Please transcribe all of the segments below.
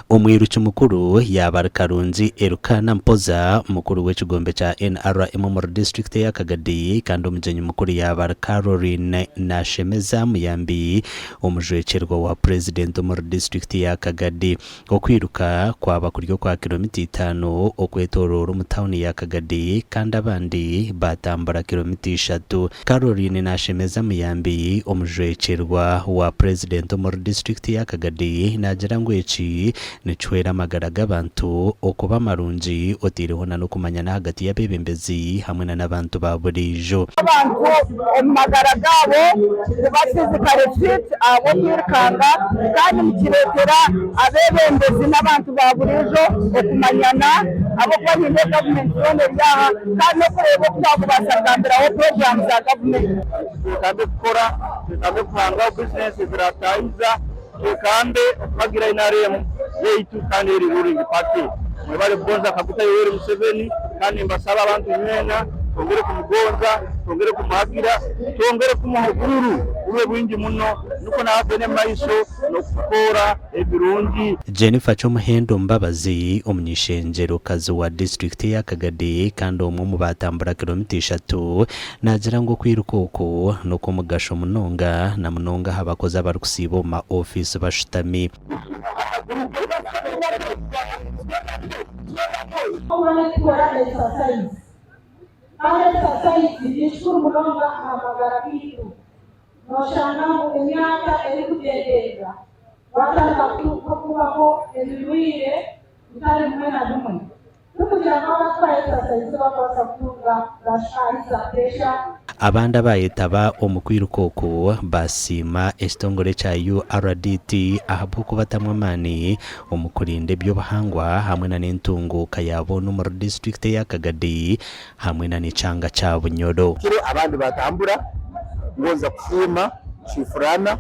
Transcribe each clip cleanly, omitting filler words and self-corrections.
umwiruki mukuru yaba Karunzi Elukana Mpoza mukuru w'ekigombe cha NRM mu district ya Kagadi kandi umujenyi mukuru yaba Caroline Nashemeza Muyambi umujwecerwa wa president mu district ya Kagadi okwiruka kwaba kuryo kwa kilomita 5 okwetorora mu town ya Kagadi kandi abandi batambara kilomita 3. Caroline Nashemeza Muyambi umujwecerwa wa president mu district ya Kagadi nagira ngo eki nichwera magara g'abantu okuba marungi otirihona no kumanyana hagati y'abebembezi hamwe n'abantu ba burijo abantu magara gabo basizikare fit abo kwirkanga kandi mukiretera abebembezi n'abantu ba burijo okumanyana abo kwanyine government yone yaha kandi no kureba kwabo basagambira aho program za government kandi gukora kandi kwanga business zirataiza kandi bagira inaremu yeitu kandi iri ruling party mwebale kugonza kakuta Yoweri Museveni kandi mbasaba abantu nyena tongere kumugonza tongere kumuhagira tongere kumuhuguru ube bwingi muno nuko nabene maiso no kukora ebirungi. Jennifer Chomuhendo Mbabazi umunyishenjero kazi wa district ya Kagadi kandi umwe mu batambura kilomita 3 nagira ngo kwirukoko no kumugasho munonga na munonga habakoza bari kusibo ma office bashitami ishuri mulonga amagara bitu noshangamu emyaka eri kugendera watanga kubaho ebiruire bitari mwe na numwe tukugira ngo abatwaye exercise bakosa kuvuga bashariza pesha abanda bayetaba omukwirukoko basima estongore cha URDT ahabuko batamwamani omukurinde byo bahangwa hamwe na n'intunguka yabo no mu district ya Kagadi hamwe na n'icanga cha Bunyoro kire abandi batambura ngoza kusima Chifurana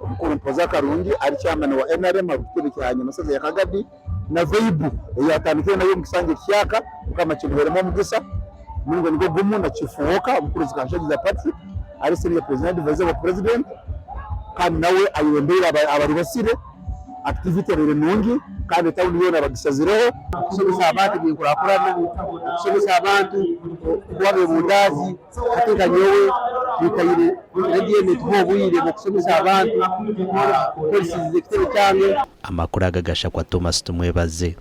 umukuru Mpoza Karungi ari chairman wa NRM akutire cyanye masaza ya Kagadi na Veibu yatandikira nayo mukisange cyaka kama kiberemo mugisa mungo niko gumu na chifuoka mukuru zikanshagiza party ari senior president vice president kandi nawe ayibembera abari basire activity rero nungi kandi tawuni yona bagisazireho kusomesa abantu bikurakurana kusomesa abantu kwabe bundazi atika nyowe bikayire regime tubobuyire mu kusomesa abantu polisi zikitebe cyane amakuru agagasha kwa Thomas Tumwebaze.